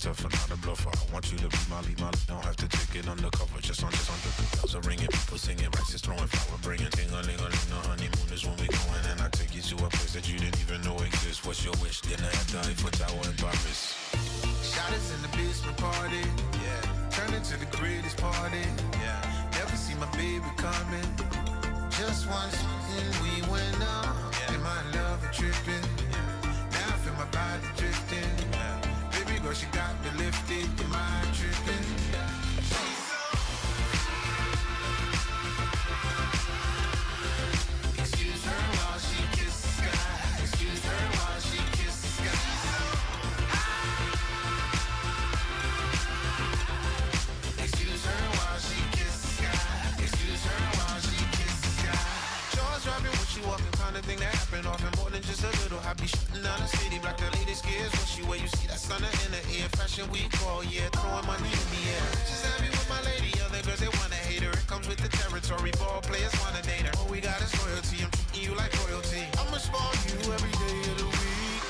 tougher, not a bluffer. I want you to be my lead, don't have to take it undercover. Just under the bells are ringing, people singing, rices throwing, flower bringing. Ting-a-ling-a-ling, the honeymoon is when we going, and I take you to a place that you didn't even know exists. What's your wish? Dinner at the Eiffel Tower in Paris. Shot us in the basement party, yeah. Turn into the greatest party, yeah. Never see my baby coming. Just once, and we went up, yeah. In my love a tripping, yeah. Now I feel my body drifting, yeah. Baby girl, she got me lifted, your mind tripping, yeah. Excuse her while she kisses the sky. Excuse her while she kisses the sky. Excuse her while she kisses the sky. Excuse her while she kisses the sky. Jaws dropping when she walking, kind of thing that happen often. More than just a little. I be shutting down the city, black the latest gears. When she wear, you see that sun in the air. Fashion week all year, throwing money in the air. She's happy with my lady, other girls they wanna hate her. It comes with the territory, ball players wanna date her. All we got is loyalty, I'm treating you like royalty. I'ma spoil you every day of the week.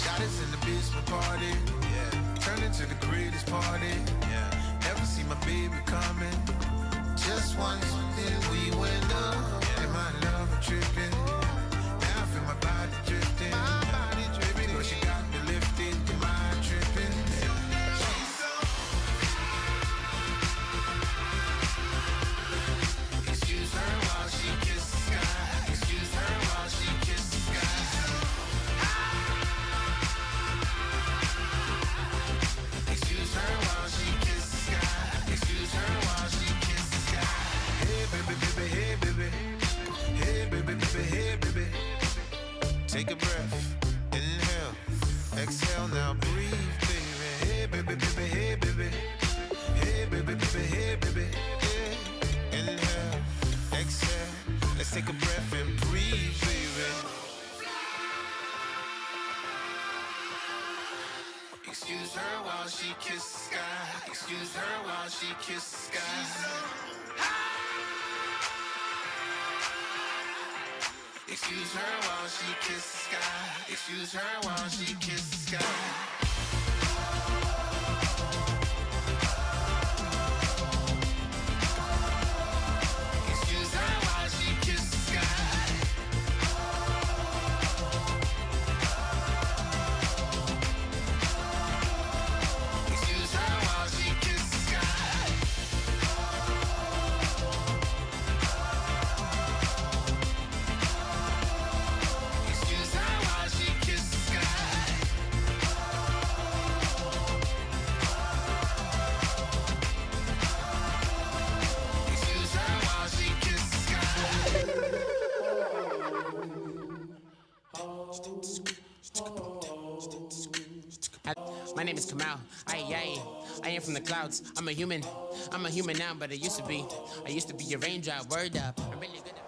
Shot us in the basement party, yeah. Turned into the greatest party, yeah. Never see my baby coming. Just once, then we went up, yeah. And my love a tripping. Now I feel my body drifting. My body dripping. But she got me lifted, your mind tripping. Excuse her while she kisses the sky. Excuse her while she kisses the sky. Excuse her while she kisses the sky. Excuse her while she kisses the sky. Hey baby, baby, hey baby. Hey baby, baby, hey baby. Take a breath, inhale, exhale, now breathe, baby. Hey baby, baby, hey baby. Hey baby, baby, hey baby. Hey, inhale, exhale, let's take a breath and breathe, baby. Excuse her while she kisses the sky. Excuse her while she kisses the sky. Excuse her while she kisses the sky. Excuse her while she kisses the sky. Excuse her while she kisses the sky. Excuse her while she kisses the sky. Excuse her while she kisses the sky. Excuse her while she kisses the sky. My name is Kamal. I am from the clouds. I'm a human now, but I used to be a raindrop. Word up. I'm really good at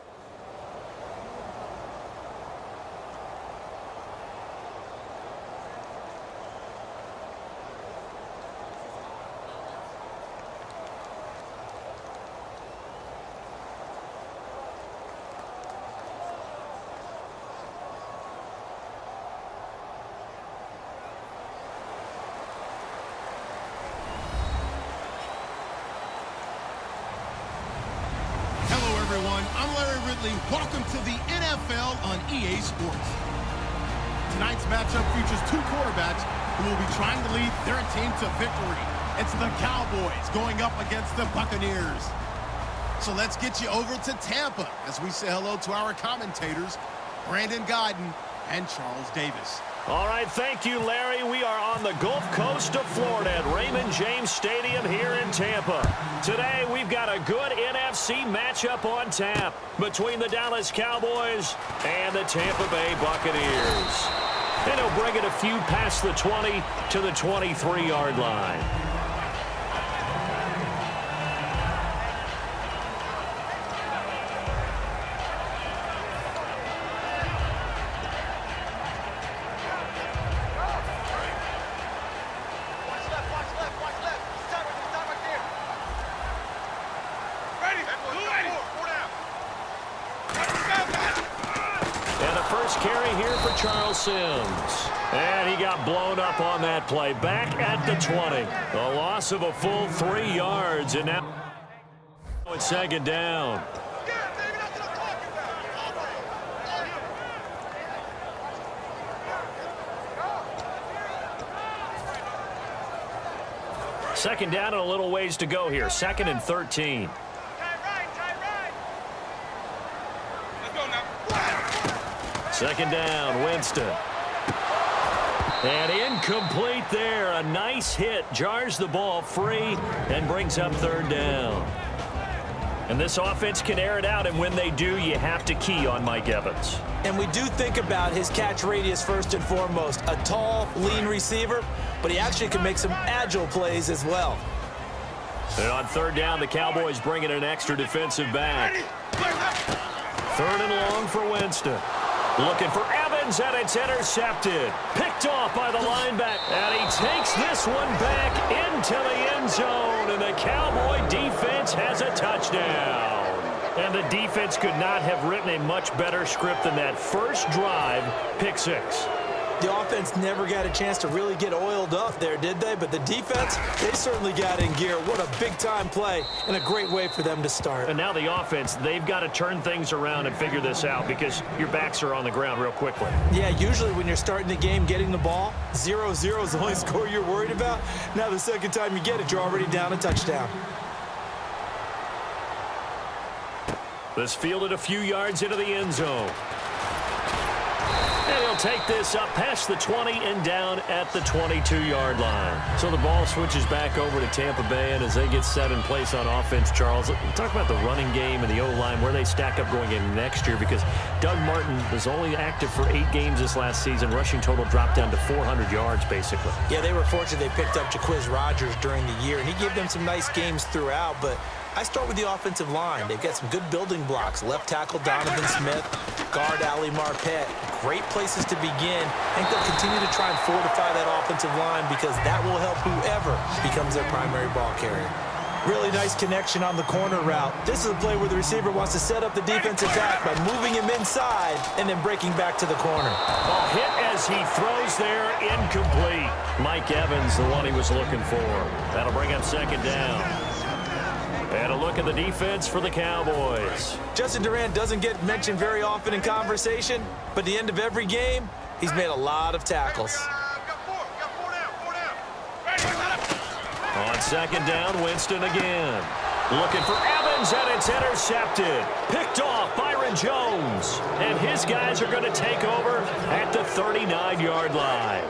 everyone. I'm Larry Ridley. Welcome to the NFL on EA Sports. Tonight's matchup features two quarterbacks who will be trying to lead their team to victory. It's the Cowboys going up against the Buccaneers. So let's get you over to Tampa as we say hello to our commentators, Brandon Godden and Charles Davis. All right, thank you, Larry. We are on the Gulf Coast of Florida at Raymond James Stadium here in Tampa. Today, we've got a good NFC matchup on tap between the Dallas Cowboys and the Tampa Bay Buccaneers. And he'll bring it a few past the 20 to the 23-yard line. first carry here for Charles Sims. And he got blown up on that play. Back at the 20. A loss of a full 3 yards. And now it's second down. Second down and a little ways to go here. 2nd and 13. Second down, Winston. And incomplete there. A nice hit. Jars the ball free and brings up 3rd down. And this offense can air it out, and when they do, you have to key on Mike Evans. And we do think about his catch radius first and foremost. A tall, lean receiver, but he actually can make some agile plays as well. And on 3rd down, the Cowboys bring in an extra defensive back. 3rd and long for Winston. Looking for Evans, and it's intercepted. Picked off by the linebacker. And he takes this one back into the end zone. And the Cowboy defense has a touchdown. And the defense could not have written a much better script than that first drive, pick 6. The offense never got a chance to really get oiled up there, did they? But the defense, they certainly got in gear. What a big-time play and a great way for them to start. And now the offense, they've got to turn things around and figure this out because your backs are on the ground real quickly. Yeah, usually when you're starting the game getting the ball, 0-0 is the only score you're worried about. Now the second time you get it, you're already down a touchdown. This fielded a few yards into the end zone. And he'll take this up past the 20 and down at the 22-yard line. So the ball switches back over to Tampa Bay, and as they get set in place on offense, Charles, talk about the running game and the O-line, where they stack up going in next year, because Doug Martin was only active for 8 games this last season. Rushing total dropped down to 400 yards, basically. Yeah, they were fortunate they picked up Jaquiz Rodgers during the year, and he gave them some nice games throughout, but I start with the offensive line. They've got some good building blocks. Left tackle Donovan Smith, guard Ali Marpet. Great places to begin. I think they'll continue to try and fortify that offensive line because that will help whoever becomes their primary ball carrier. Really nice connection on the corner route. This is a play where the receiver wants to set up the defensive back by moving him inside and then breaking back to the corner. A hit as he throws there, incomplete. Mike Evans, the one he was looking for. That'll bring up second down. And a look at the defense for the Cowboys. Justin Durant doesn't get mentioned very often in conversation, but at the end of every game, he's made a lot of tackles. On second down, Winston again. Looking for Evans, and it's intercepted. Picked off Byron Jones. And his guys are going to take over at the 39-yard line.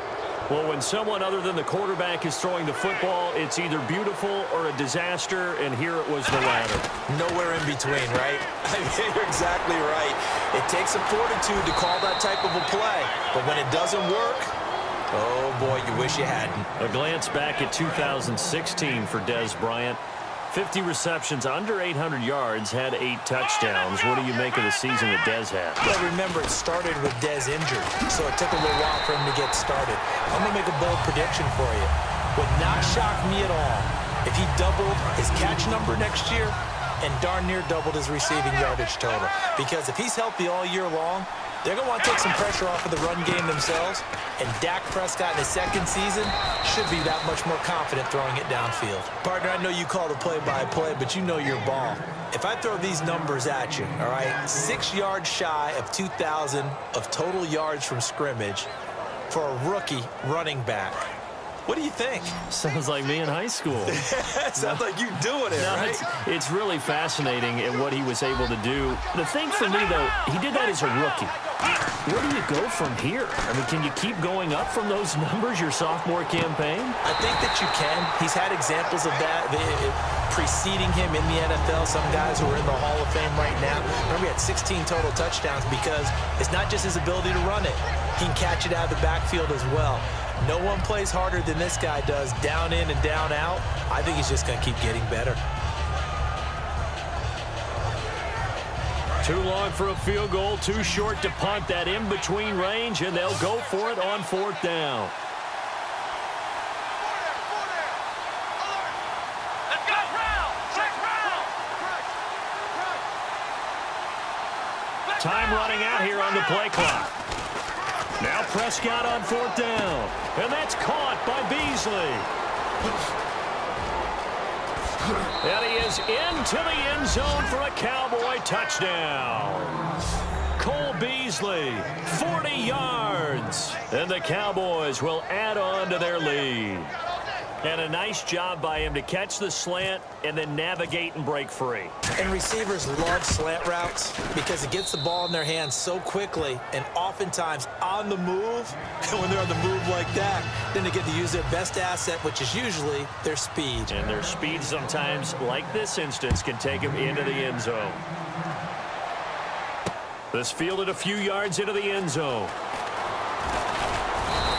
Well, when someone other than the quarterback is throwing the football, it's either beautiful or a disaster, and here it was the latter. Nowhere in between, right? I mean, you're exactly right. It takes some fortitude to call that type of a play, but when it doesn't work, oh boy, you wish you hadn't. A glance back at 2016 for Dez Bryant. 50 receptions, under 800 yards, had 8 touchdowns. What do you make of the season that Dez had? Well, remember, it started with Dez injured, so it took a little while for him to get started. I'm going to make a bold prediction for you. Would not shock me at all if he doubled his catch number next year and darn near doubled his receiving yardage total. Because if he's healthy all year long, they're going to want to take some pressure off of the run game themselves, and Dak Prescott in his second season should be that much more confident throwing it downfield. Partner, I know you call the play-by-play, but you know your ball. If I throw these numbers at you, all right, 6 yards shy of 2,000 of total yards from scrimmage for a rookie running back, what do you think? Sounds like me in high school. Sounds like you doing it, right? It's really fascinating at what he was able to do. The thing for me, though, he did that as a rookie. Where do you go from here? I mean, can you keep going up from those numbers your sophomore campaign? I think that you can. He's had examples of that preceding him in the NFL. Some guys who are in the Hall of Fame right now. Remember, he had 16 total touchdowns because it's not just his ability to run it. He can catch it out of the backfield as well. No one plays harder than this guy does, down in and down out. I think he's just going to keep getting better. Too long for a field goal, too short to punt. That in-between range, and they'll go for it on 4th down. Time running out here on the play clock. Now Prescott on 4th down. And that's caught by Beasley. And he is into the end zone for a Cowboy touchdown. Cole Beasley, 40 yards. And the Cowboys will add on to their lead. And a nice job by him to catch the slant and then navigate and break free. And receivers love slant routes because it gets the ball in their hands so quickly and oftentimes on the move. And when they're on the move like that, then they get to use their best asset, which is usually their speed. And their speed sometimes, like this instance, can take them into the end zone. This fielded a few yards into the end zone.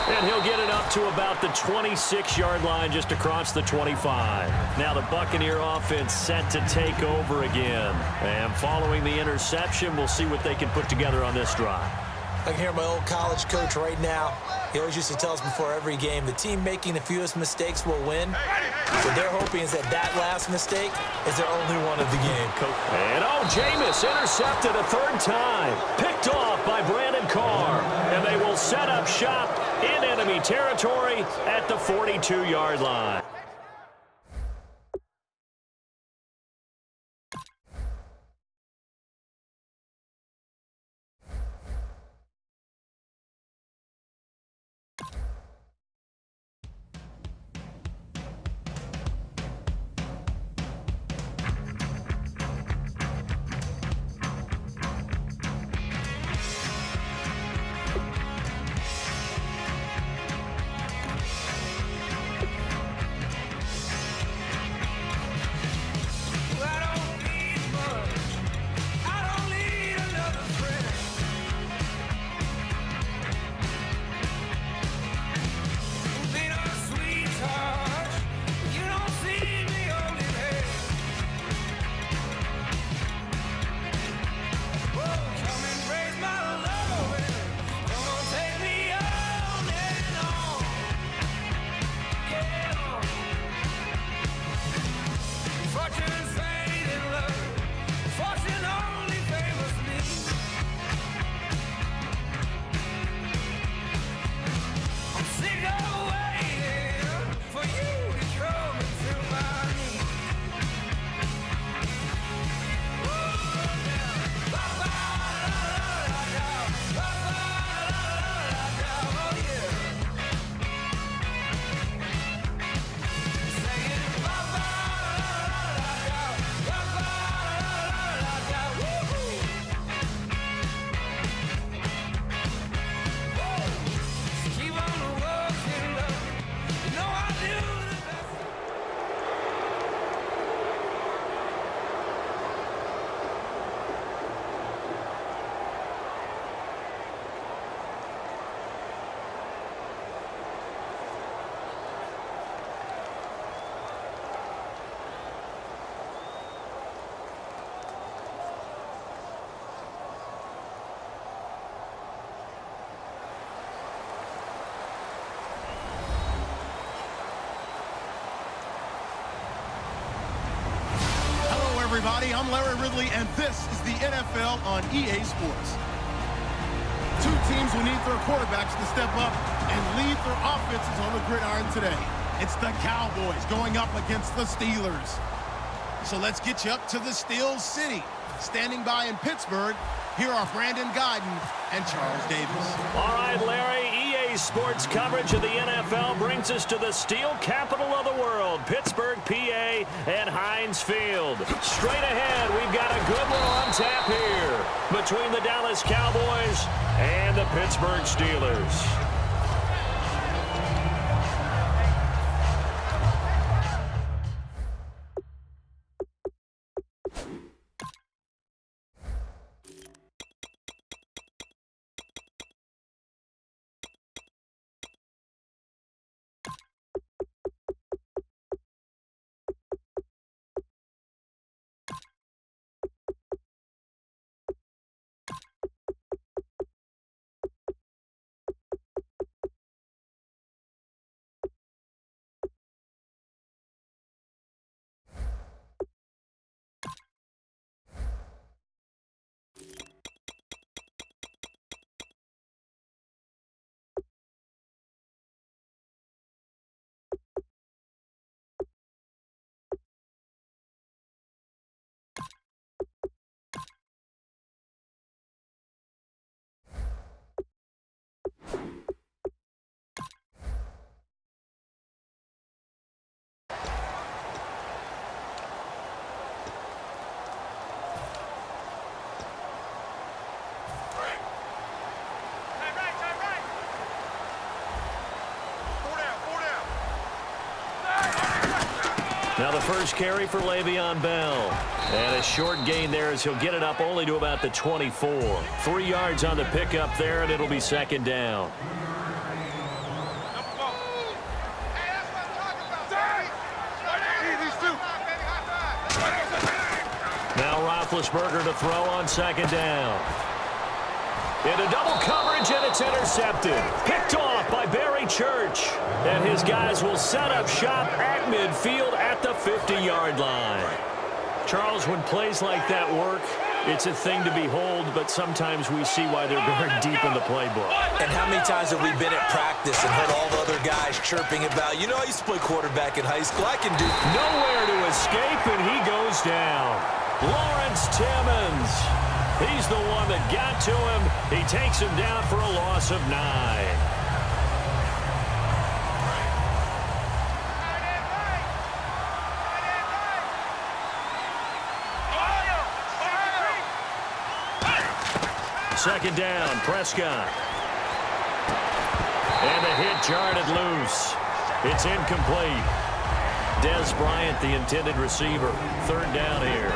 And he'll get it up to about the 26-yard line, just across the 25. Now the Buccaneer offense set to take over again. And following the interception, we'll see what they can put together on this drive. I can hear my old college coach right now. He always used to tell us before every game, the team making the fewest mistakes will win. What they're hoping is that that last mistake is their only one of the game. And Jameis intercepted a 3rd time. Picked off by Brandon Carr. And they will set up shop in enemy territory at the 42-yard line. everybody. I'm Larry Ridley, and this is the NFL on EA Sports. Two teams will need their quarterbacks to step up and lead their offenses on the gridiron today. It's the Cowboys going up against the Steelers. So let's get you up to the Steel City. Standing by in Pittsburgh, here are Brandon Guyton and Charles Davis. All right, Larry, EA Sports coverage of the NFL brings us to the steel capital of the world, Pittsburgh, PA, and Heinz Field. Straight ahead, we've got a good one on tap here between the Dallas Cowboys and the Pittsburgh Steelers. Now the first carry for Le'Veon Bell. And a short gain there as he'll get it up only to about the 24. 3 yards on the pickup there, and it'll be second down. Now Roethlisberger to throw on second down. Into double coverage, and it's intercepted. Picked off by Barry Church. And his guys will set up shop at midfield at the 50-yard line. Charles, when plays like that work, it's a thing to behold, but sometimes we see why they're very deep in the playbook. And how many times have we been at practice and heard all the other guys chirping about, you know, I used to play quarterback in high school. I can do nowhere to escape, and he goes down. Lawrence Timmons. He's the one that got to him. He takes him down for a loss of 9. Second down, Prescott. And the hit jarred it loose. It's incomplete. Dez Bryant, the intended receiver. Third down here.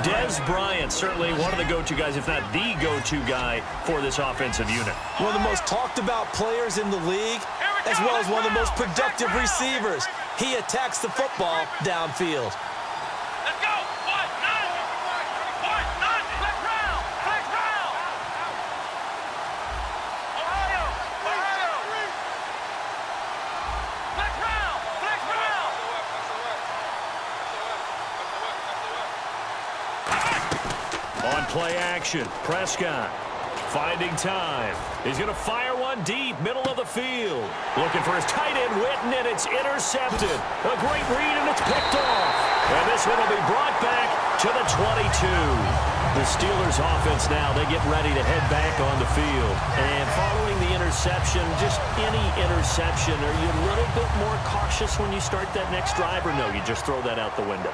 Dez Bryant, certainly one of the go-to guys, if not the go-to guy for this offensive unit. One of the most talked about players in the league, as well as one of the most productive receivers. He attacks the football downfield. Let's go! What? None! What? None! Flex round! Flex round! Ohio! Ohio! Flex round! Flex round! On play action, Prescott finding time. He's going to fire one deep, middle of the field. Looking for his tight end, Witten, and it's intercepted. A great read, and it's picked off. And this one will be brought back to the 22. The Steelers offense now, they get ready to head back on the field. And following the interception, just any interception, are you a little bit more cautious when you start that next drive, or no, you just throw that out the window?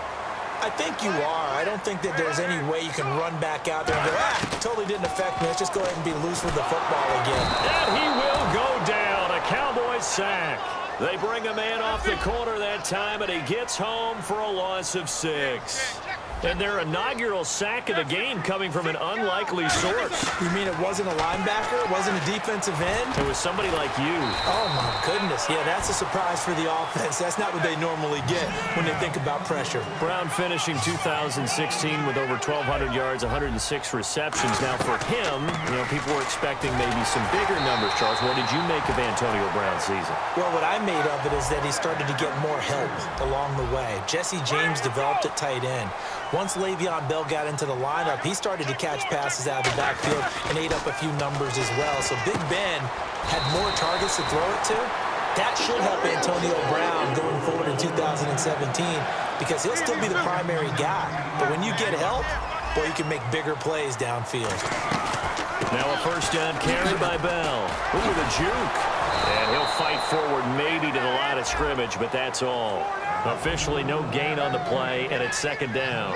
I think you are. I don't think that there's any way you can run back out there and go, totally didn't affect me. Let's just go ahead and be loose with the football again. And he will go down. A Cowboys sack. They bring a man off the corner that time, and he gets home for a loss of 6. And their inaugural sack of the game coming from an unlikely source. You mean it wasn't a linebacker? It wasn't a defensive end? It was somebody like you. Oh, my goodness. Yeah, that's a surprise for the offense. That's not what they normally get when they think about pressure. Brown finishing 2016 with over 1,200 yards, 106 receptions. Now, for him, you know, people were expecting maybe some bigger numbers, Charles. What did you make of Antonio Brown's season? Well, what I made of it is that he started to get more help along the way. Jesse James developed at tight end. Once Le'Veon Bell got into the lineup, he started to catch passes out of the backfield and ate up a few numbers as well. So Big Ben had more targets to throw it to. That should help Antonio Brown going forward in 2017 because he'll still be the primary guy. But when you get help, boy, you can make bigger plays downfield. Now a first down carry by Bell. Ooh, the juke. And he'll fight forward maybe to the line of scrimmage, but that's all. Officially no gain on the play, and it's second down.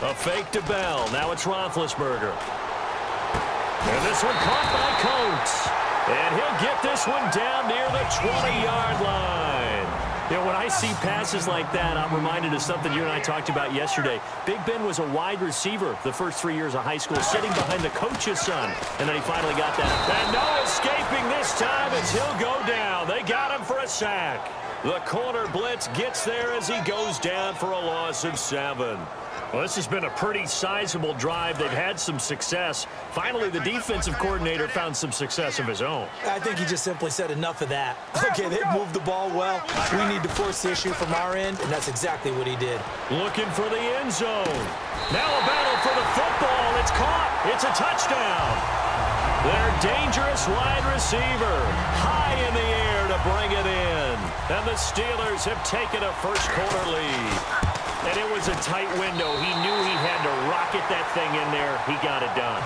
A fake to Bell. Now it's Roethlisberger. And this one caught by Coates. And he'll get this one down near the 20-yard line. You know, when I see passes like that, I'm reminded of something you and I talked about yesterday. Big Ben was a wide receiver the first 3 years of high school, sitting behind the coach's son. And then he finally got that. And no escaping this time as he'll go down. They got him for a sack. The corner blitz gets there as he goes down for a loss of 7. Well, this has been a pretty sizable drive. They've had some success. Finally, the defensive coordinator found some success of his own. I think he just simply said enough of that. Okay, they've moved the ball well. We need to force the issue from our end, and that's exactly what he did. Looking for the end zone. Now a battle for the football. It's caught. It's a touchdown. Their dangerous wide receiver high in the air to bring it in. And the Steelers have taken a first-quarter lead. And it was a tight window. He knew he had to rocket that thing in there. He got it done.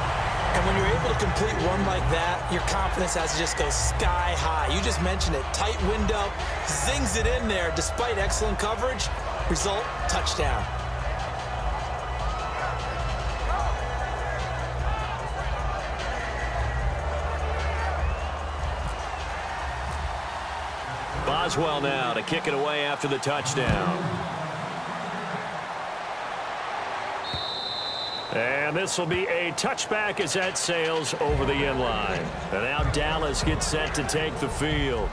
And when you're able to complete one like that, your confidence has to just go sky high. You just mentioned it. Tight window, zings it in there despite excellent coverage. Result, touchdown. Boswell now to kick it away after the touchdown. And this will be a touchback as that sails over the end line. And now Dallas gets set to take the field.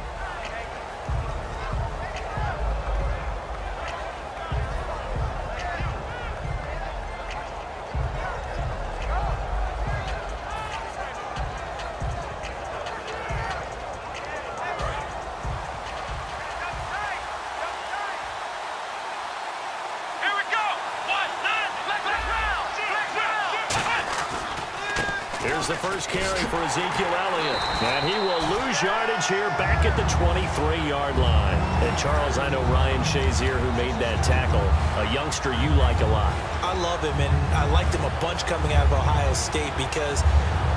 Here's the first carry for Ezekiel Elliott. And he will lose yardage here back at the 23-yard line. And Charles, I know Ryan Shazier, who made that tackle, a youngster you like a lot. I love him, and I liked him a bunch coming out of Ohio State because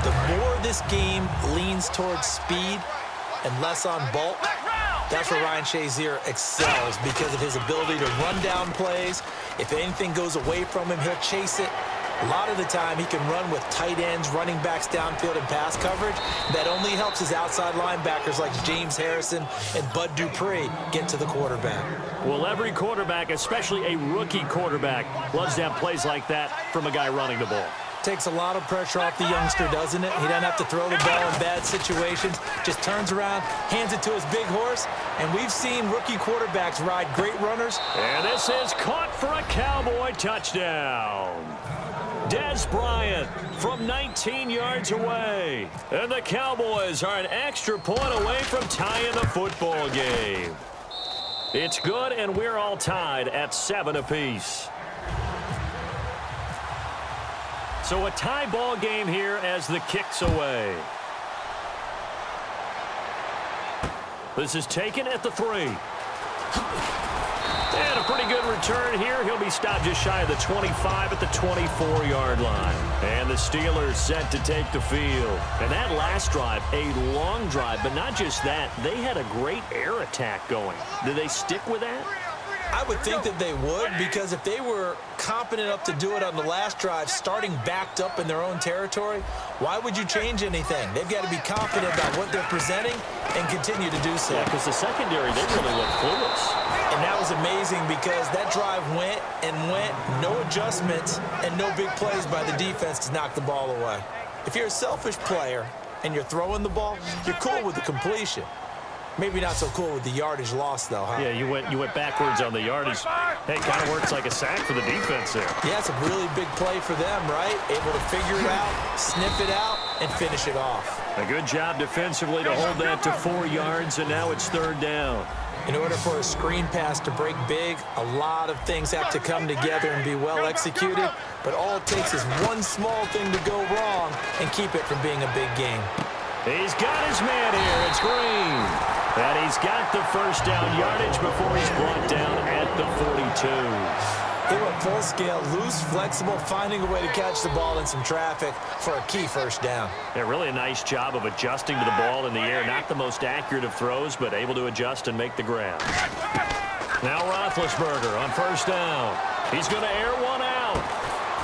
the more this game leans towards speed and less on bulk, that's where Ryan Shazier excels because of his ability to run down plays. If anything goes away from him, he'll chase it. A lot of the time, he can run with tight ends, running backs downfield, and pass coverage. That only helps his outside linebackers like James Harrison and Bud Dupree get to the quarterback. Well, every quarterback, especially a rookie quarterback, loves to have plays like that from a guy running the ball. Takes a lot of pressure off the youngster, doesn't it? He doesn't have to throw the ball in bad situations. Just turns around, hands it to his big horse. And we've seen rookie quarterbacks ride great runners. And this is caught for a Cowboy touchdown. Des Bryant from 19 yards away. And the Cowboys are an extra point away from tying the football game. It's good, and we're all tied at 7 apiece. So a tie ball game here as the kick's away. This is taken at the 3. And a pretty good return here. He'll be stopped just shy of the 25 at the 24-yard line. And the Steelers set to take the field. And that last drive, a long drive, but not just that. They had a great air attack going. Did they stick with that? I would think that they would, because if they were competent enough to do it on the last drive, starting backed up in their own territory, why would you change anything? They've got to be confident about what they're presenting and continue to do so. Yeah, because the secondary, they really look clueless. And that was amazing because that drive went and went, no adjustments, and no big plays by the defense to knock the ball away. If you're a selfish player and you're throwing the ball, you're cool with the completion. Maybe not so cool with the yardage loss, though, huh? Yeah, you went backwards on the yardage. Hey, kind of works like a sack for the defense there. Yeah, it's a really big play for them, right? Able to figure it out, sniff it out, and finish it off. A good job defensively to hold that to 4 yards, and now it's 3rd down. In order for a screen pass to break big, a lot of things have to come together and be well executed, but all it takes is one small thing to go wrong and keep it from being a big game. He's got his man here. It's Green. And he's got the first down yardage before he's brought down at the 42. He went full scale, loose, flexible, finding a way to catch the ball in some traffic for a key first down. Yeah, really a nice job of adjusting to the ball in the air. Not the most accurate of throws, but able to adjust and make the grab. Now Roethlisberger on first down. He's going to air one out.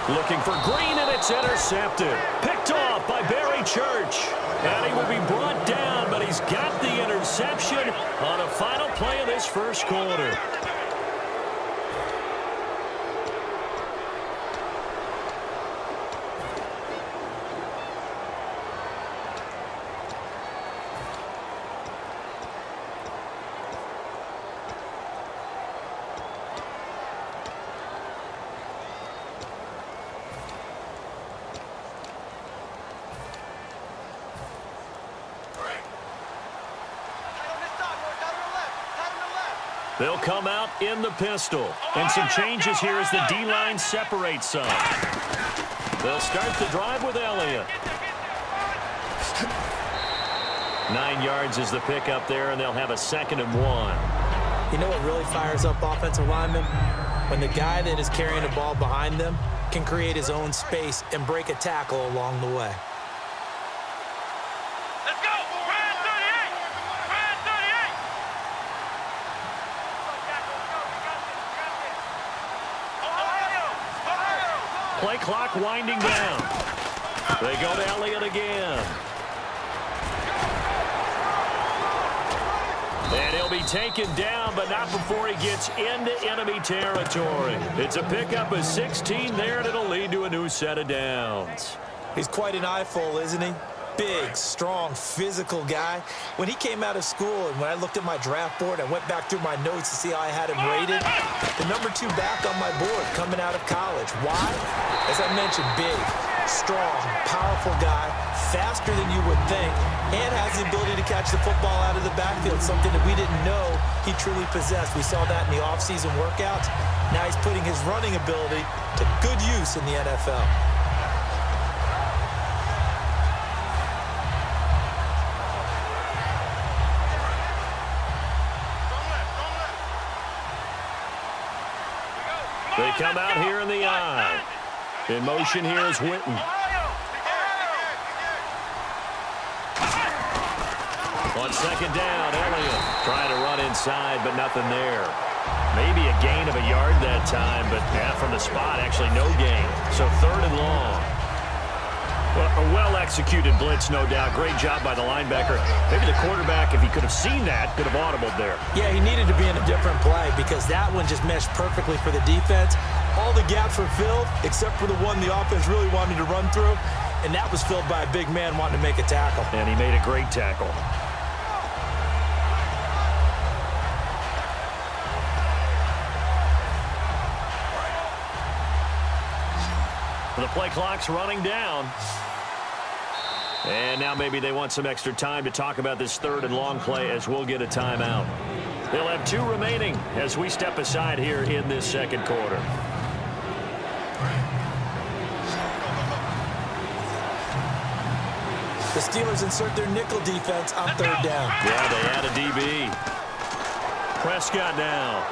Looking for Green, and it's intercepted. Picked off by Barry Church. And he will be brought down, but he's got the interception on a final play of this first quarter. They'll come out in the pistol. And some changes here as the D-line separates some. They'll start the drive with Elliott. 9 yards is the pickup there, and they'll have a 2nd and 1. You know what really fires up offensive linemen? When the guy that is carrying the ball behind them can create his own space and break a tackle along the way. Play clock winding down. They go to Elliott again. And he'll be taken down, but not before he gets into enemy territory. It's a pickup of 16 there, and it'll lead to a new set of downs. He's quite an eyeful, isn't he? Big, strong, physical guy. When he came out of school and when I looked at my draft board, I went back through my notes to see how I had him rated. The number 2 back on my board coming out of college. Why? As I mentioned, big, strong, powerful guy, faster than you would think, and has the ability to catch the football out of the backfield, something that we didn't know he truly possessed. We saw that in the offseason workouts. Now he's putting his running ability to good use in the NFL. They come out here in the eye. In motion here is Witten. On second down, Elliott trying to run inside, but nothing there. Maybe a gain of a yard that time, but from the spot, actually no gain. So 3rd and long. Well, a well-executed blitz, no doubt. Great job by the linebacker. Maybe the quarterback, if he could have seen that, could have audibled there. Yeah, he needed to be in a different play because that one just meshed perfectly for the defense. All the gaps were filled except for the one the offense really wanted to run through, and that was filled by a big man wanting to make a tackle. And he made a great tackle. The play clock's running down. And now maybe they want some extra time to talk about this 3rd and long play as we'll get a timeout. They'll have 2 remaining as we step aside here in this second quarter. The Steelers insert their nickel defense on 3rd down. Yeah, they add a DB. Prescott now.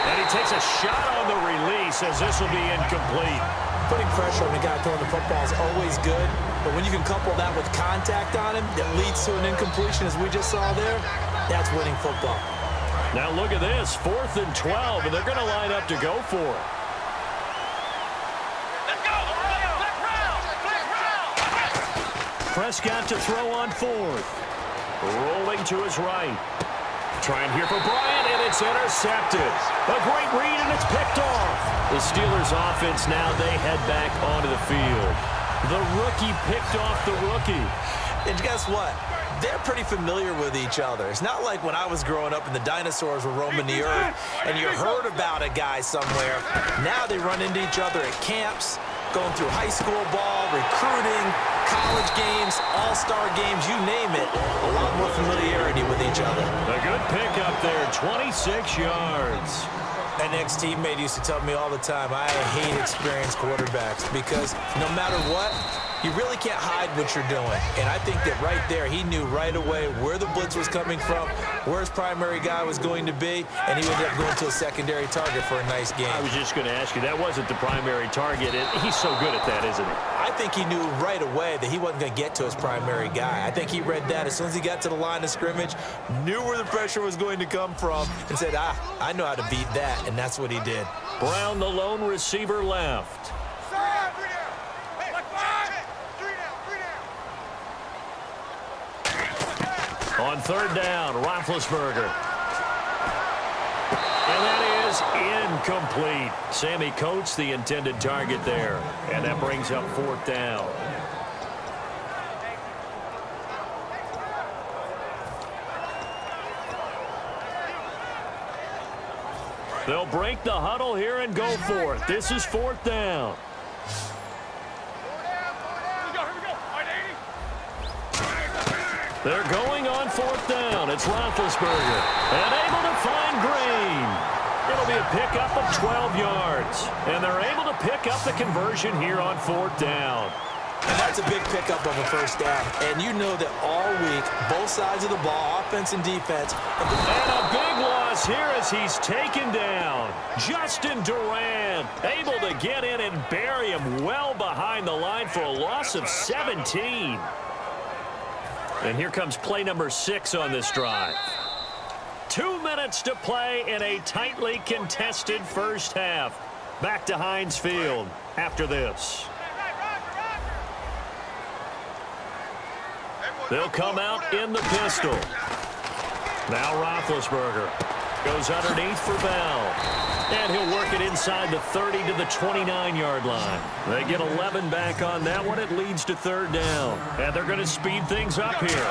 And he takes a shot on the release as this will be incomplete. Putting pressure on the guy throwing the football is always good, but when you can couple that with contact on him that leads to an incompletion as we just saw there, that's winning football. Now look at this, 4th and 12, and they're going to line up to go for it. Let's go! Black round! Prescott to throw on 4th. Rolling to his right. Trying here for Bryant, and it's intercepted. A great read, and it's picked off. The Steelers offense now, they head back onto the field. The rookie picked off the rookie. And guess what? They're pretty familiar with each other. It's not like when I was growing up and the dinosaurs were roaming the earth and you heard about a guy somewhere. Now they run into each other at camps, going through high school ball, recruiting, college games, all-star games, you name it. A lot more familiarity with each other. A good pickup there, 26 yards. An ex-teammate used to tell me all the time, I hate experienced quarterbacks because no matter what, you really can't hide what you're doing. And I think that right there, he knew right away where the blitz was coming from, where his primary guy was going to be, and he ended up going to a secondary target for a nice game. I was just going to ask you, that wasn't the primary target. He's so good at that, isn't he? I think he knew right away that he wasn't going to get to his primary guy. I think he read that as soon as he got to the line of scrimmage, knew where the pressure was going to come from, and said, I know how to beat that, and that's what he did. Brown, the lone receiver, left. On 3rd down, Roethlisberger. And that is incomplete. Sammy Coates, the intended target there. And that brings up 4th down. They'll break the huddle here and go for it. This is 4th down. They're going on 4th down. It's Roethlisberger. And able to find Green. It'll be a pickup of 12 yards. And they're able to pick up the conversion here on 4th down. And that's a big pickup of a 1st down. And you know that all week, both sides of the ball, offense and defense. And a big loss here as he's taken down. Justin Durant able to get in and bury him well behind the line for a loss of 17. And here comes play number 6 on this drive. 2 minutes to play in a tightly contested first half. Back to Heinz Field after this. They'll come out in the pistol. Now Roethlisberger goes underneath for Bell. And he'll work it inside the 30 to the 29-yard line. They get 11 back on that one. It leads to third down. And they're going to speed things up here.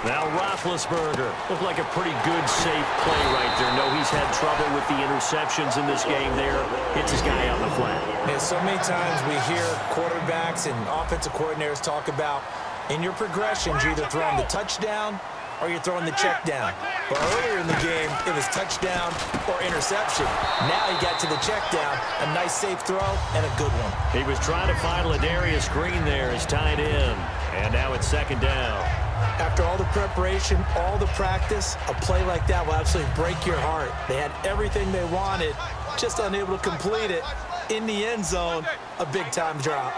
Now Roethlisberger. Looked like a pretty good, safe play right there. No, he's had trouble with the interceptions in this game there. Hits his guy out in the flat. Yeah, so many times we hear quarterbacks and offensive coordinators talk about in your progressions, you're either throwing the touchdown or you're throwing the check down. But earlier in the game, it was touchdown or interception. Now he got to the check down, a nice safe throw, and a good one. He was trying to find Ladarius Green there as tight end. And now it's second down. After all the preparation, all the practice, a play like that will absolutely break your heart. They had everything they wanted, just unable to complete it. In the end zone, a big-time drop.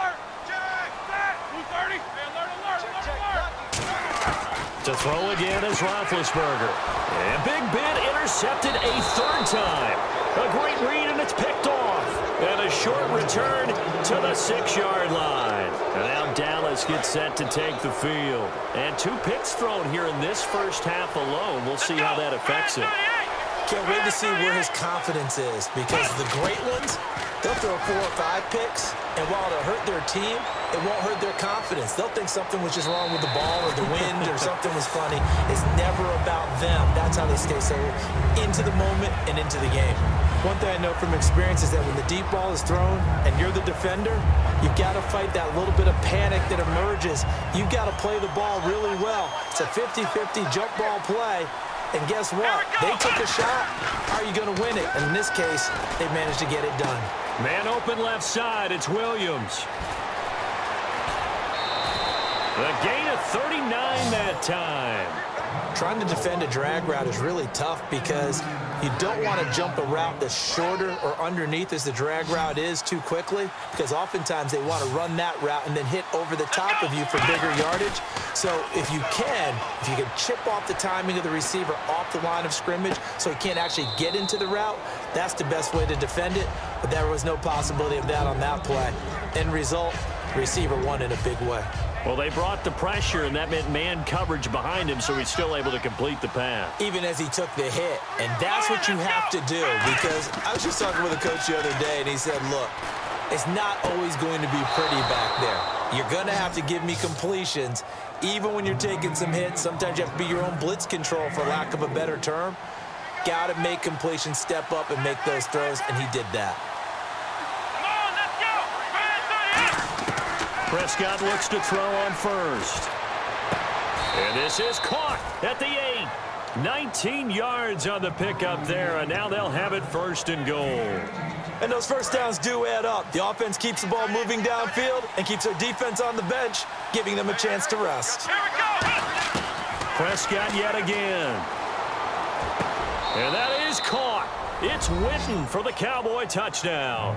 To throw again is Roethlisberger. And Big Ben intercepted a third time. A great read, and it's picked off. And a short return to the 6-yard line. And now Dallas gets set to take the field. And 2 picks thrown here in this first half alone. We'll see how that affects him. Can't wait to see where his confidence is, because the great ones, they'll throw 4 or 5 picks, and while it'll hurt their team, it won't hurt their confidence. They'll think something was just wrong with the ball or the wind or something was funny. It's never about them. That's how they stay so into the moment and into the game. One thing I know from experience is that when the deep ball is thrown and you're the defender, you've got to fight that little bit of panic that emerges. You've got to play the ball really well. It's a 50-50 jump ball play. And guess what? They took a shot. How are you going to win it? And in this case, they managed to get it done. Man open left side. It's Williams. The gain of 39 that time. Trying to defend a drag route is really tough because you don't want to jump a route that's shorter or underneath as the drag route is too quickly, because oftentimes they want to run that route and then hit over the top of you for bigger yardage. So if you can chip off the timing of the receiver off the line of scrimmage so he can't actually get into the route, that's the best way to defend it. But there was no possibility of that on that play. End result, the receiver won in a big way. Well, they brought the pressure, and that meant man coverage behind him, so he's still able to complete the pass. Even as he took the hit. And that's what you have to do, because I was just talking with a coach the other day, and he said, look, it's not always going to be pretty back there. You're going to have to give me completions. Even when you're taking some hits, sometimes you have to be your own blitz control, for lack of a better term. Got to make completions, step up, and make those throws, and he did that. Prescott looks to throw on first. And this is caught at the 8. 19 yards on the pickup there, and now they'll have it first and goal. And those first downs do add up. The offense keeps the ball moving downfield and keeps their defense on the bench, giving them a chance to rest. Prescott yet again. And that is caught. It's Witten for the Cowboy touchdown.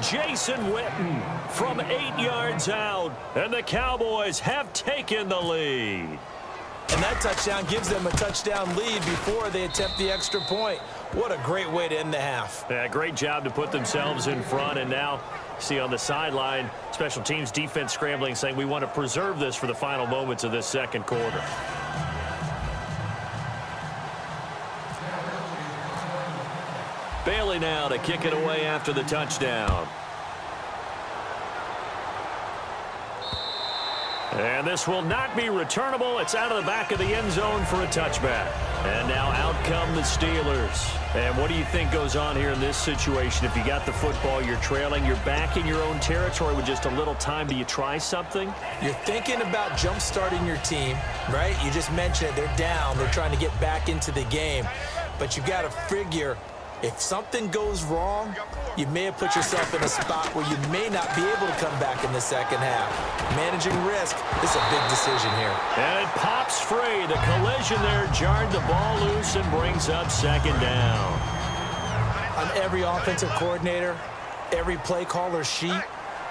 Jason Witten from 8 yards out, and the Cowboys have taken the lead. And that touchdown gives them a touchdown lead before they attempt the extra point. What a great way to end the half. Yeah, great job to put themselves in front, and now see on the sideline, special teams defense scrambling, saying we want to preserve this for the final moments of this second quarter. Bailey now to kick it away after the touchdown. And this will not be returnable. It's out of the back of the end zone for a touchback. And now out come the Steelers. And what do you think goes on here in this situation? If you got the football, you're trailing, you're back in your own territory with just a little time. Do you try something? You're thinking about jump-starting your team, right? You just mentioned it. They're down. They're trying to get back into the game. But you got to figure, if something goes wrong, you may have put yourself in a spot where you may not be able to come back in the second half. Managing risk is a big decision here. And it pops free. The collision there jarred the ball loose and brings up second down. On every offensive coordinator, every play caller sheet,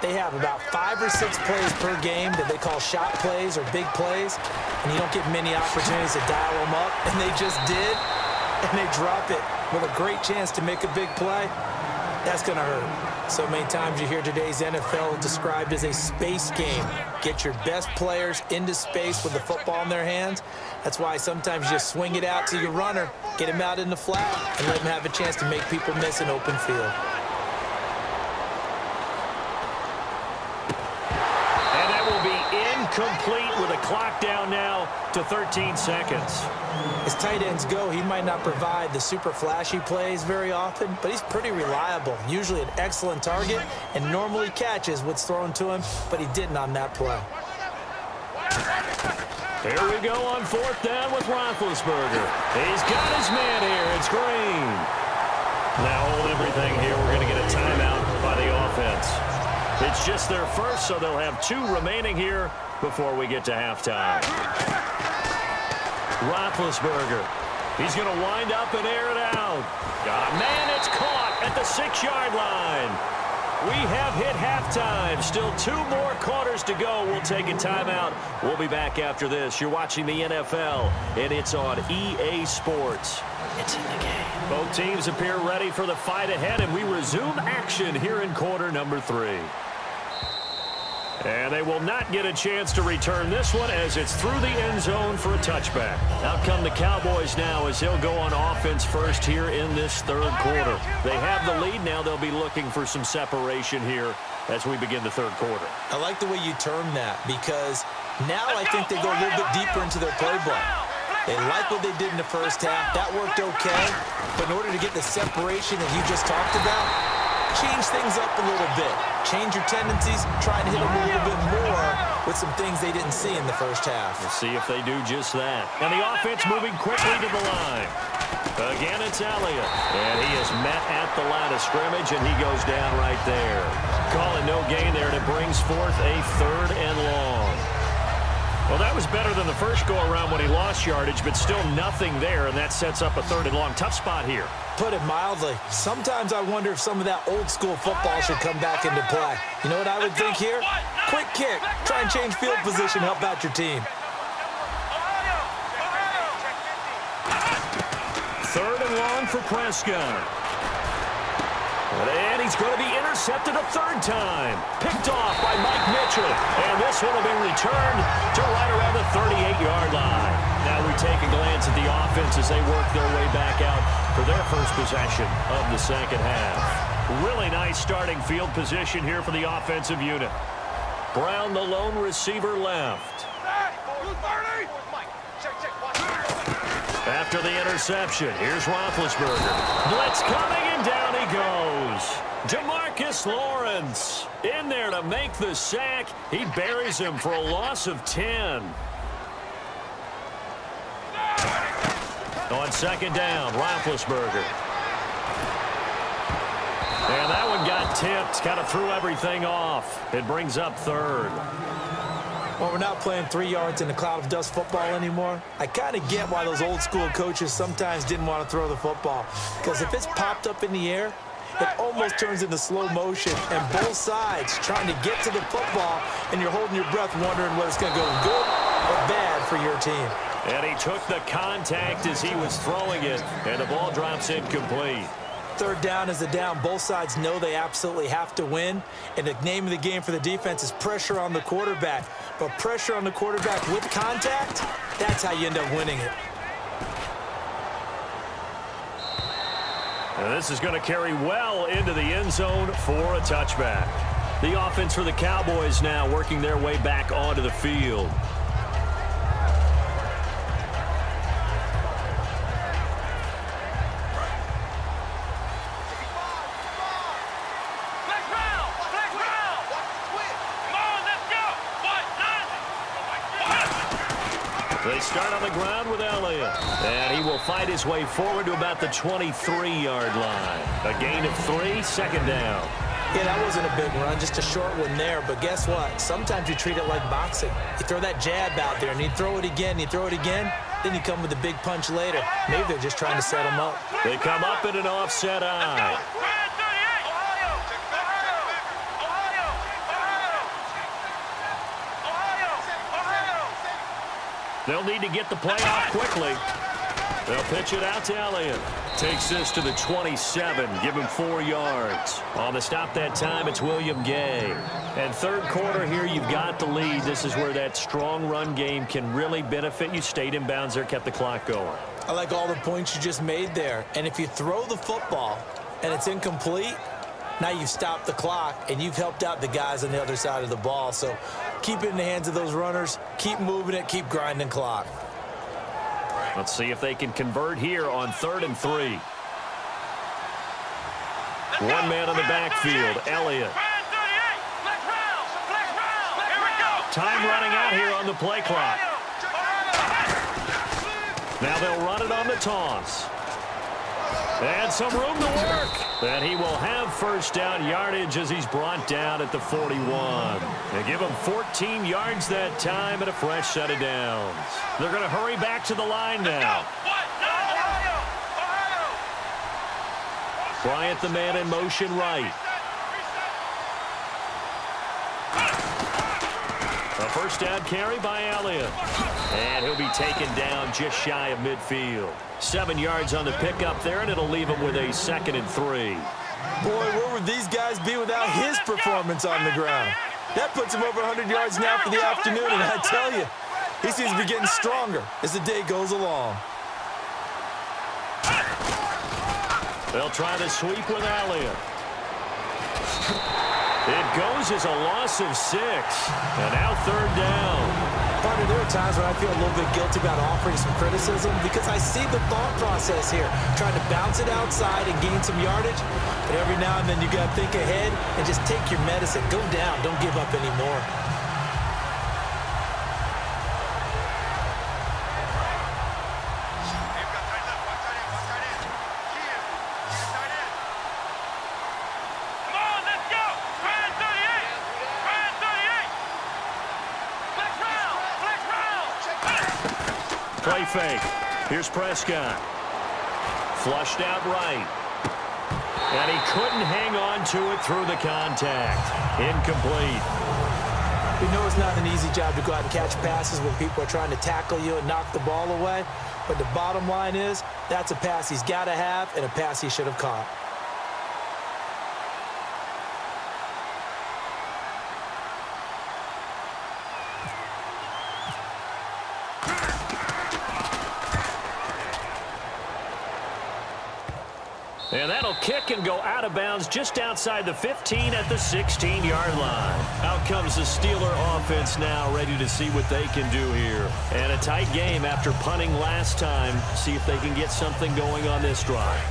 they have about 5 or 6 plays per game that they call shot plays or big plays, and you don't get many opportunities to dial them up, and they just did, and they drop it with a great chance to make a big play. That's going to hurt. So many times you hear today's NFL described as a space game. Get your best players into space with the football in their hands. That's why sometimes you just swing it out to your runner, get him out in the flat, and let him have a chance to make people miss an open field. And that will be incomplete with a clock down now to 13 seconds. As tight ends go, he might not provide the super flashy plays very often, but he's pretty reliable, usually an excellent target, and normally catches what's thrown to him, but he didn't on that play. Here we go on fourth down with Roethlisberger. He's got his man here. It's Green. Now hold everything here. We're going to get a timeout by the offense. It's just their first, so they'll have 2 remaining here before we get to halftime. Roethlisberger. He's going to wind up and air it out. Got a man. It's caught at the 6-yard line. We have hit halftime. Still 2 more quarters to go. We'll take a timeout. We'll be back after this. You're watching the NFL, and it's on EA Sports. It's in the game. Both teams appear ready for the fight ahead, and we resume action here in quarter number 3. And they will not get a chance to return this one as it's through the end zone for a touchback. Out come the Cowboys now as they'll go on offense first here in this third quarter. They have the lead now. They'll be looking for some separation here as we begin the third quarter. I like the way you term that because now I think they go a little bit deeper into their playbook. They like what they did in the first half. That worked okay. But in order to get the separation that you just talked about, change things up a little bit. Change your tendencies. Try and hit them a little bit more with some things they didn't see in the first half. We'll see if they do just that. And the offense moving quickly to the line. Again, it's Elliott. And he is met at the line of scrimmage, and he goes down right there. Call it no gain there, and it brings forth a 3rd and long. Well, that was better than the first go-around when he lost yardage, but still nothing there, and that sets up a 3rd and long. Tough spot here. Put it mildly, sometimes I wonder if some of that old-school football should come back into play. You know what I would think here? Quick kick. Try and change field position, help out your team. 3rd and long for Prescott. And he's going to be intercepted a 3rd time. Picked off by Mike Mitchell. And this one will be returned to right around the 38-yard line. Now we take a glance at the offense as they work their way back out for their first possession of the second half. Really nice starting field position here for the offensive unit. Brown, the lone receiver, left. After the interception, here's Roethlisberger. Blitz coming, and down he goes. DeMarcus Lawrence in there to make the sack. He buries him for a loss of 10. On 2nd down, Roethlisberger. And that one got tipped, kind of threw everything off. It brings up 3rd. Well, we're not playing 3 yards in a cloud of dust football anymore. I kind of get why those old school coaches sometimes didn't want to throw the football. Because if it's popped up in the air, it almost turns into slow motion. And both sides trying to get to the football, and you're holding your breath wondering whether it's going to go good or bad for your team. And he took the contact as he was throwing it, and the ball drops incomplete. 3rd down is a down. Both sides know they absolutely have to win. And the name of the game for the defense is pressure on the quarterback. But pressure on the quarterback with contact, that's how you end up winning it. And this is going to carry well into the end zone for a touchback. The offense for the Cowboys now working their way back onto the field. They start on the ground with Elliott. And he will fight his way forward to about the 23-yard line. A gain of 3, 2nd down. Yeah, that wasn't a big run, just a short one there. But guess what? Sometimes you treat it like boxing. You throw that jab out there, and you throw it again, you throw it again, then you come with a big punch later. Maybe they're just trying to set him up. They come up in an offset eye. They'll need to get the play off quickly. They'll pitch it out to Elliott. Takes this to the 27. Give him 4 yards. On the stop that time, it's William Gay. And third quarter here, you've got the lead. This is where that strong run game can really benefit you. Stayed in bounds there, kept the clock going. I like all the points you just made there. And if you throw the football and it's incomplete, now you've stopped the clock and you've helped out the guys on the other side of the ball. So keep it in the hands of those runners. Keep moving it. Keep grinding clock. Let's see if they can convert here on 3rd and 3. One man on the backfield, Elliott. Time running out here on the play clock. Now they'll run it on the toss. And some room to work. And he will have first down yardage as he's brought down at the 41. They give him 14 yards that time and a fresh set of downs. They're going to hurry back to the line now. Bryant, the man in motion right. A first down carry by Elliott. And he'll be taken down just shy of midfield. 7 yards on the pickup there, and it'll leave him with a 2nd and 3. Boy, where would these guys be without his performance on the ground? That puts him over 100 yards now for the afternoon, and I tell you, he seems to be getting stronger as the day goes along. They'll try the sweep with Elliott. It goes as a loss of 6, and now 3rd down. Partner, there are times where I feel a little bit guilty about offering some criticism because I see the thought process here, trying to bounce it outside and gain some yardage. But every now and then you got to think ahead and just take your medicine. Go down. Don't give up anymore. Play fake. Here's Prescott. Flushed out right. And he couldn't hang on to it through the contact. Incomplete. We know it's not an easy job to go out and catch passes when people are trying to tackle you and knock the ball away. But the bottom line is, that's a pass he's got to have and a pass he should have caught. And that'll kick and go out of bounds just outside the 15 at the 16-yard line. Out comes the Steeler offense now, ready to see what they can do here. And a tight game after punting last time. See if they can get something going on this drive.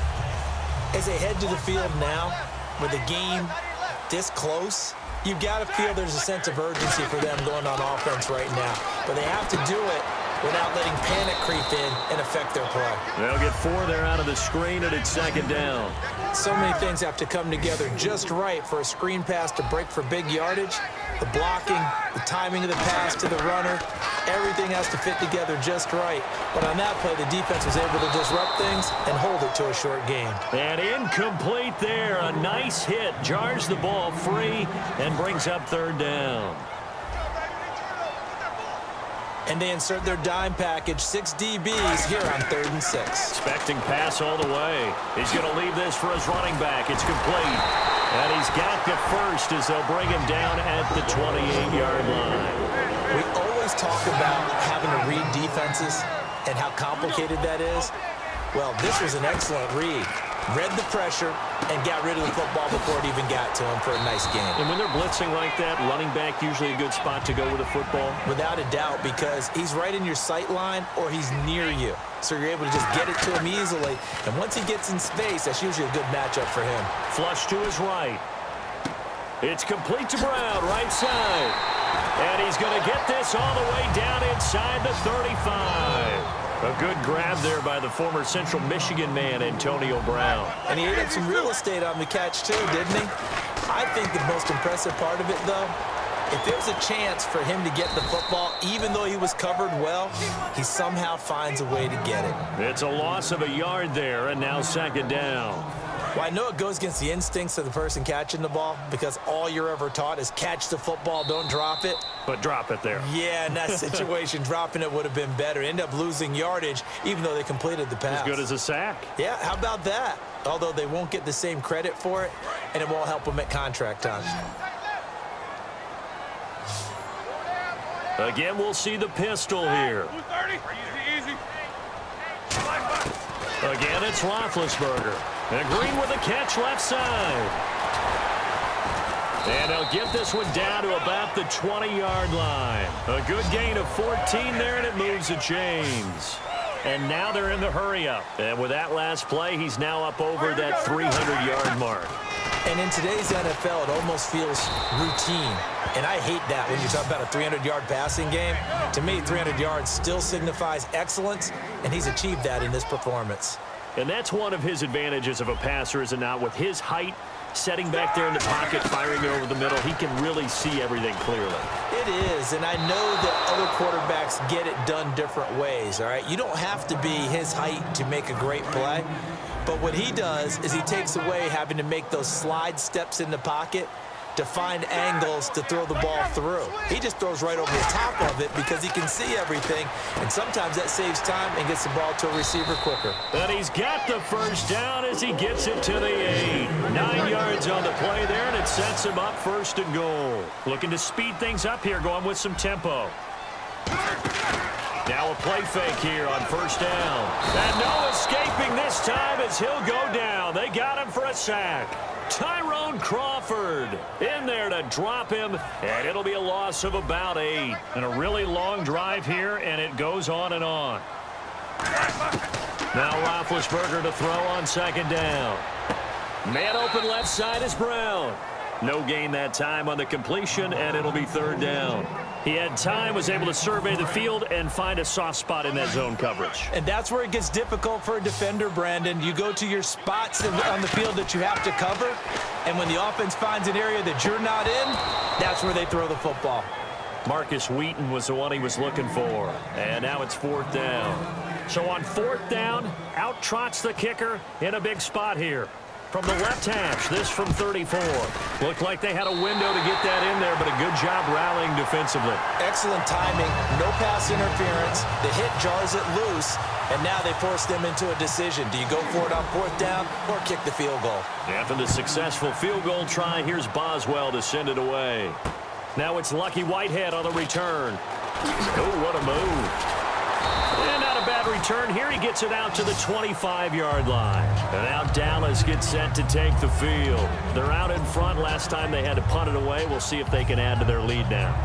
As they head to the field now, with the game this close, you've got to feel there's a sense of urgency for them going on offense right now. But they have to do it without letting panic creep in and affect their play. They'll get 4 there out of the screen, and it's 2nd down. So many things have to come together just right for a screen pass to break for big yardage. The blocking, the timing of the pass to the runner, everything has to fit together just right. But on that play, the defense was able to disrupt things and hold it to a short gain. And incomplete there. A nice hit. Jars the ball free and brings up 3rd down. And they insert their dime package, 6 DBs here on 3rd and 6. Expecting pass all the way. He's going to leave this for his running back. It's complete. And he's got the first as they'll bring him down at the 28-yard line. We always talk about having to read defenses and how complicated that is. Well, this was an excellent read. Read the pressure and got rid of the football before it even got to him for a nice game. And when they're blitzing like that, running back usually a good spot to go with the football? Without a doubt, because he's right in your sight line or he's near you. So you're able to just get it to him easily. And once he gets in space, that's usually a good matchup for him. Flush to his right. It's complete to Brown, right side. And he's going to get this all the way down inside the 35. A good grab there by the former Central Michigan man, Antonio Brown. And he ate up some real estate on the catch, too, didn't he? I think the most impressive part of it, though, if there's a chance for him to get the football, even though he was covered well, he somehow finds a way to get it. It's a loss of a yard there, and now 2nd down. Well, I know it goes against the instincts of the person catching the ball because all you're ever taught is catch the football, don't drop it. But drop it there. Yeah, in that situation, dropping it would have been better. End up losing yardage, even though they completed the pass. As good as a sack. Yeah, how about that? Although they won't get the same credit for it, and it won't help them at contract time. Again, we'll see the pistol here. Again, it's Roethlisberger. And Green with a catch left side. And he'll get this one down to about the 20-yard line. A good gain of 14 there, and it moves the chains. And now they're in the hurry-up. And with that last play, he's now up over that 300-yard mark. And in today's NFL, it almost feels routine. And I hate that when you talk about a 300-yard passing game. To me, 300 yards still signifies excellence, and he's achieved that in this performance. And that's one of his advantages of a passer, is it not? With his height, setting back there in the pocket, firing it over the middle, he can really see everything clearly. It is, and I know that other quarterbacks get it done different ways, all right? You don't have to be his height to make a great play. But what he does is he takes away having to make those slide steps in the pocket to find angles to throw the ball through. He just throws right over the top of it because he can see everything, and sometimes that saves time and gets the ball to a receiver quicker. And he's got the first down as he gets it to the 8. 9 yards on the play there, and it sets him up 1st and goal. Looking to speed things up here, going with some tempo. Now a play fake here on 1st down. And no escaping this time as he'll go down. They got him for a sack. Tyrone Crawford in there to drop him, and it'll be a loss of about 8. And a really long drive here, and it goes on and on. Now Roethlisberger to throw on 2nd down. Man open left side is Brown. No gain that time on the completion, and it'll be 3rd down. He had time, was able to survey the field and find a soft spot in that zone coverage. And that's where it gets difficult for a defender, Brandon. You go to your spots on the field that you have to cover, and when the offense finds an area that you're not in, that's where they throw the football. Marcus Wheaton was the one he was looking for. And now it's 4th down. So on 4th down, out trots the kicker in a big spot here. From the left hash, this from 34. Looked like they had a window to get that in there, but a good job rallying defensively. Excellent timing, no pass interference. The hit jars it loose, and now they force them into a decision. Do you go for it on 4th down or kick the field goal? After the successful field goal try, here's Boswell to send it away. Now it's Lucky Whitehead on the return. Oh, what a move. And not a bad return here. He gets it out to the 25-yard line. And now Dallas gets set to take the field. They're out in front. Last time they had to punt it away. We'll see if they can add to their lead now.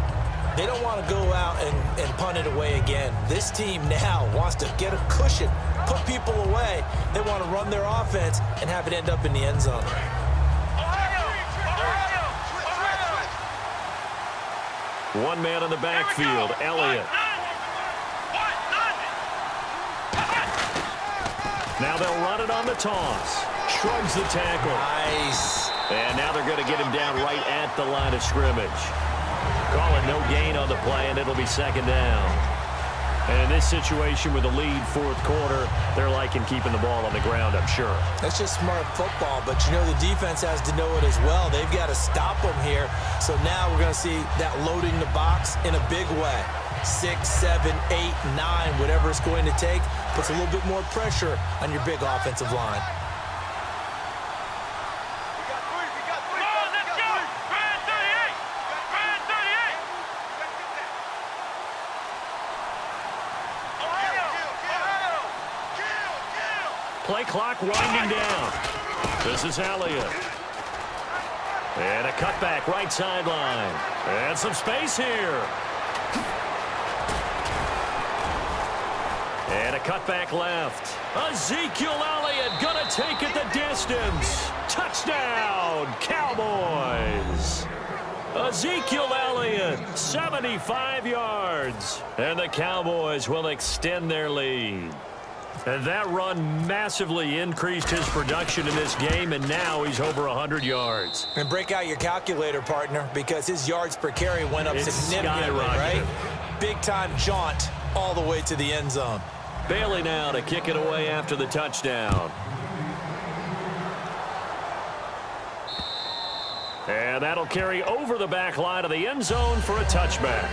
They don't want to go out and punt it away again. This team now wants to get a cushion, put people away. They want to run their offense and have it end up in the end zone. One man in the backfield, Elliott. Now they'll run it on the toss. Shrugs the tackle. Nice. And now they're going to get him down right at the line of scrimmage. Call it no gain on the play, and it'll be 2nd down. And in this situation with the lead 4th quarter, they're liking keeping the ball on the ground, I'm sure. That's just smart football, but you know the defense has to know it as well. They've got to stop them here. So now we're going to see that loading the box in a big way. 6, 7, 8, 9, whatever it's going to take, puts a little bit more pressure on your big offensive line. Play clock winding down. This is Elliott. And a cutback right sideline. And some space here. And a cutback left. Ezekiel Elliott gonna take it the distance. Touchdown, Cowboys. Ezekiel Elliott, 75 yards. And the Cowboys will extend their lead. And that run massively increased his production in this game, and now he's over 100 yards. And break out your calculator, partner, because his yards per carry went up significantly, right? Big-time jaunt all the way to the end zone. Bailey now to kick it away after the touchdown. And that'll carry over the back line of the end zone for a touchback.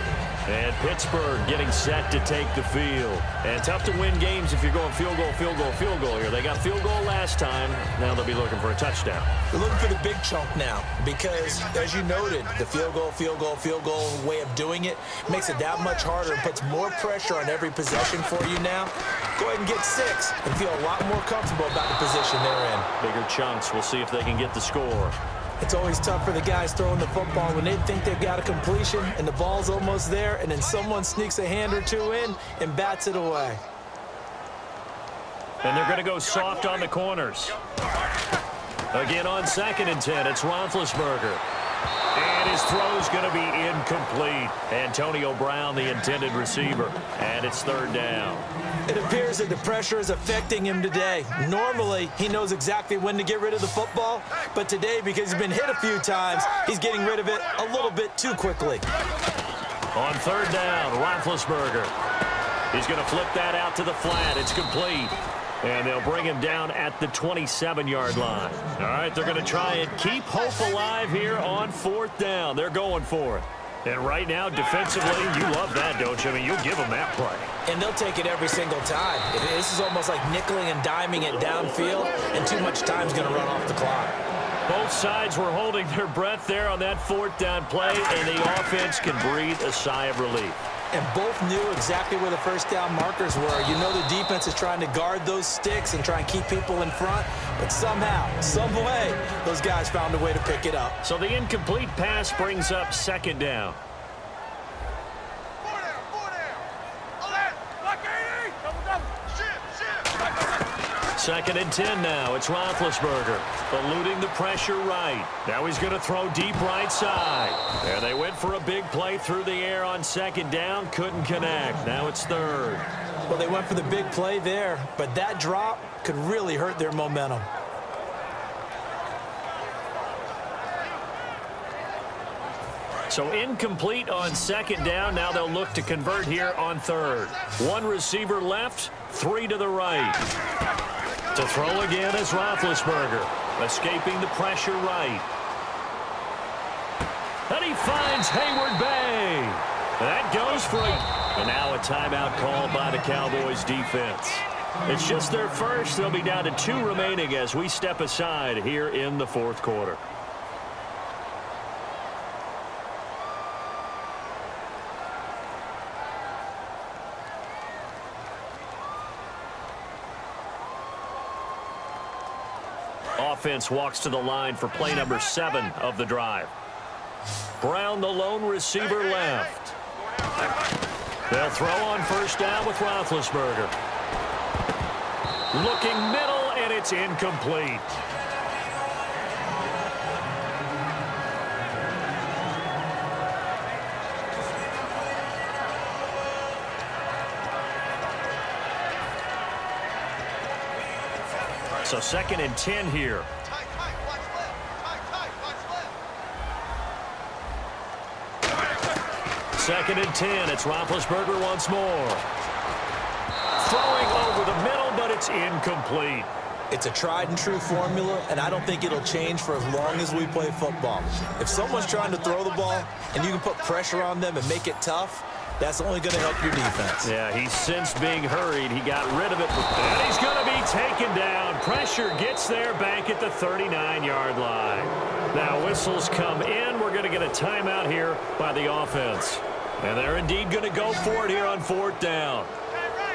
And Pittsburgh getting set to take the field. And tough to win games if you're going field goal, field goal, field goal here. They got field goal last time. Now they'll be looking for a touchdown. They're looking for the big chunk now because, as you noted, the field goal way of doing it makes it that much harder and puts more pressure on every possession for you now. Go ahead and get 6 and feel a lot more comfortable about the position they're in. Bigger chunks. We'll see if they can get the score. It's always tough for the guys throwing the football when they think they've got a completion and the ball's almost there, and then someone sneaks a hand or two in and bats it away. And they're going to go soft on the corners. Again on 2nd and 10, it's Roethlisberger. And his throw's going to be incomplete. Antonio Brown, the intended receiver. And it's 3rd down. It appears that the pressure is affecting him today. Normally, he knows exactly when to get rid of the football. But today, because he's been hit a few times, he's getting rid of it a little bit too quickly. On 3rd down, Roethlisberger. He's going to flip that out to the flat. It's complete. And they'll bring him down at the 27-yard line. All right, they're going to try and keep hope alive here on 4th down. They're going for it. And right now, defensively, you love that, don't you? I mean, you'll give them that play. And they'll take it every single time. This is almost like nickeling and diming it downfield, and too much time's going to run off the clock. Both sides were holding their breath there on that 4th down play, and the offense can breathe a sigh of relief. And both knew exactly where the first down markers were. You know the defense is trying to guard those sticks and try and keep people in front. But somehow, some way, those guys found a way to pick it up. So the incomplete pass brings up 2nd down. Second and 10 now. It's Roethlisberger eluding the pressure right. Now he's going to throw deep right side. There they went for a big play through the air on 2nd down. Couldn't connect. Now it's 3rd. Well, they went for the big play there, but that drop could really hurt their momentum. So incomplete on 2nd down. Now they'll look to convert here on 3rd. 1 receiver left, 3 to the right. To throw again is Roethlisberger, escaping the pressure right. And he finds Hayward Bay. That goes for a... And now a timeout called by the Cowboys defense. It's just their first. They'll be down to 2 remaining as we step aside here in the 4th quarter. Offense walks to the line for play number 7 of the drive. Brown, the lone receiver, left. They'll throw on 1st down with Roethlisberger. Looking middle, and it's incomplete. So 2nd and 10 here. Second and 10. It's Roethlisberger once more. Throwing over the middle, but it's incomplete. It's a tried-and-true formula, and I don't think it'll change for as long as we play football. If someone's trying to throw the ball and you can put pressure on them and make it tough, that's only going to help your defense. Yeah, he's sensed being hurried. He got rid of it. And he's going to be taken down. Pressure gets there back at the 39-yard line. Now whistles come in. We're going to get a timeout here by the offense. And they're indeed going to go for it here on 4th down.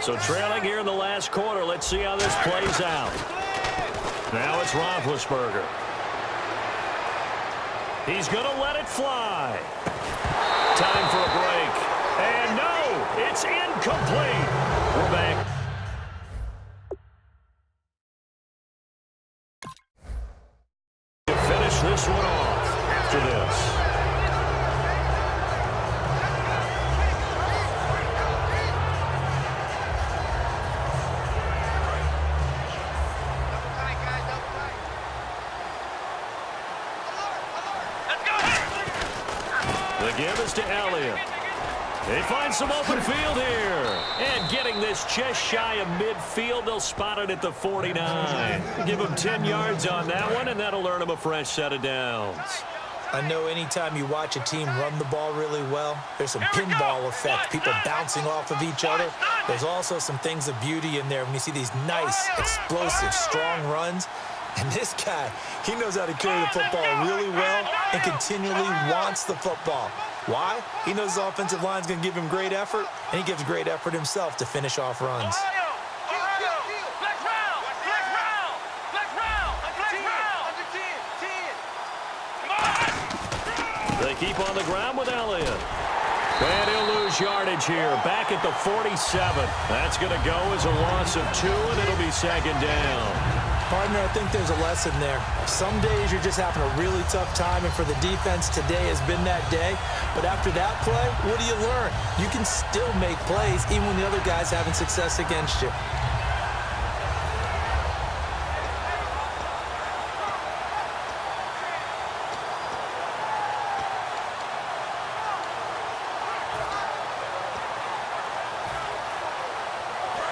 So trailing here in the last quarter. Let's see how this plays out. Now it's Roethlisberger. He's going to let it fly. Time for a break. And no, it's incomplete. We're back. To finish this one off after this. The give is to Elliott. They find some open field here. And getting this just shy of midfield, they'll spot it at the 49. Give them 10 yards on that one, and that'll earn them a fresh set of downs. I know anytime you watch a team run the ball really well, there's some pinball effect, people bouncing off of each other. There's also some things of beauty in there when you see these nice, explosive, strong runs. And this guy, he knows how to carry the football really well and continually wants the football. Why? He knows his offensive line's going to give him great effort, and he gives great effort himself to finish off runs. They keep on the ground with Elliott. And he'll lose yardage here, back at the 47. That's going to go as a loss of 2, and it'll be second down. Partner, I think there's a lesson there. Some days you're just having a really tough time, and for the defense, today has been that day. But after that play, what do you learn? You can still make plays even when the other guy's having success against you.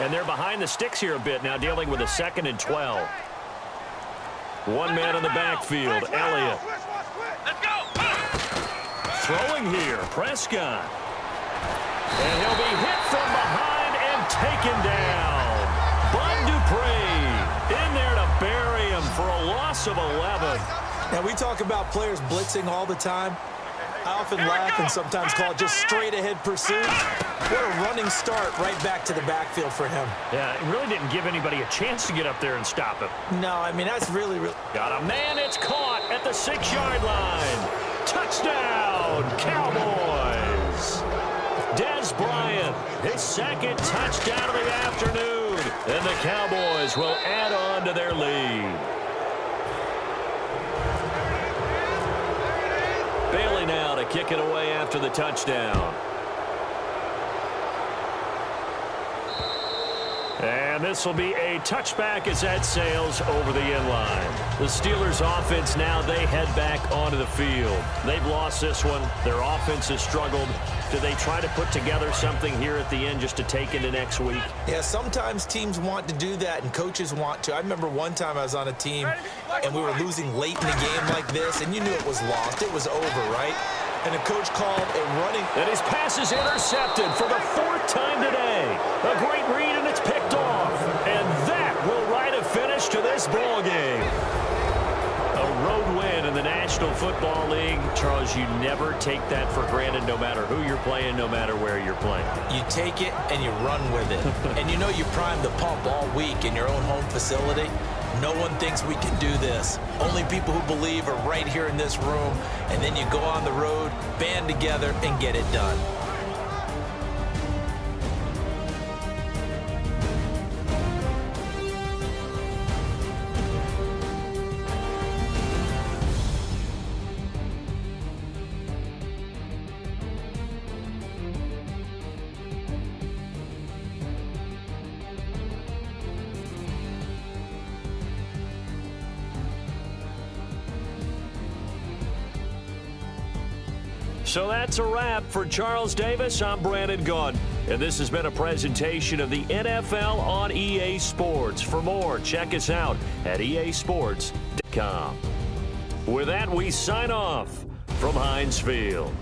And they're behind the sticks here a bit now, dealing with a 2nd and 12. One man in the backfield, Elliott. Throwing here, Prescott. And he'll be hit from behind and taken down. Bud Dupree in there to bury him for a loss of 11. Now, we talk about players blitzing all the time. I often laugh and sometimes call it just straight-ahead pursuit. What a running start right back to the backfield for him. Yeah, it really didn't give anybody a chance to get up there and stop him. No, I mean, that's really... Got a man, it's caught at the 6-yard line. Touchdown, Cowboys. Dez Bryant, his 2nd touchdown of the afternoon. And the Cowboys will add on to their lead. Bailey now to kick it away after the touchdown. And this will be a touchback as that sails over the end line. The Steelers' offense now, they head back onto the field. They've lost this one. Their offense has struggled. Do they try to put together something here at the end just to take into next week? Yeah, sometimes teams want to do that and coaches want to. I remember one time I was on a team and we were losing late in the game like this, and you knew it was lost. It was over, right? And the coach called a running... And his pass is intercepted for the 4th time today. A great read, and it's picked off. And that will write a finish to this ball game. A road win in the National Football League. Charles, you never take that for granted, no matter who you're playing, no matter where you're playing. You take it and you run with it. And you know you primed the pump all week in your own home facility. No one thinks we can do this. Only people who believe are right here in this room. And then you go on the road, band together, and get it done. So that's a wrap for Charles Davis. I'm Brandon Gaudin, and this has been a presentation of the NFL on EA Sports. For more, check us out at easports.com. With that, we sign off from Heinz Field.